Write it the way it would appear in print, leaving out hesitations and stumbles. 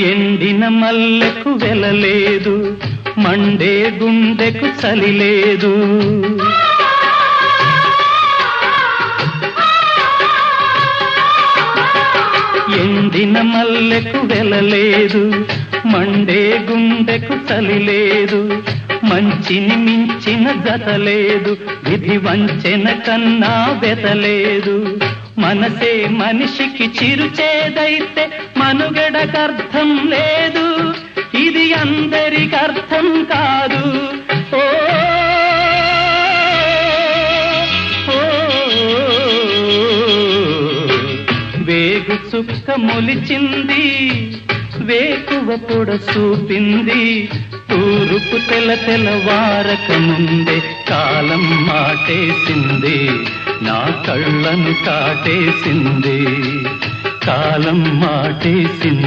ఎండిన మల్లెకు వెలలేదు, మండే గుండెకు చలి లేదు. ఎండిన మల్లెకు వెలలేదు, మండే గుండెకు చలి లేదు. మంచిని మించిన జత లేదు, విధి వంచెన కన్నా వెతలేదు. మనసే మనిషికి చిరుచేదైతే మనుగడకర్థం లేదు, ఇది అందరికి అర్థం కాదు. ఓ వేగు చుక్క మొలిచింది, వేకువ పొడ చూపింది. తూరుపు తెల్లవారక ముందే కాలం మాటేసింది, నా కళ్ళను కాటేసింది. కాలం మాటేసింది.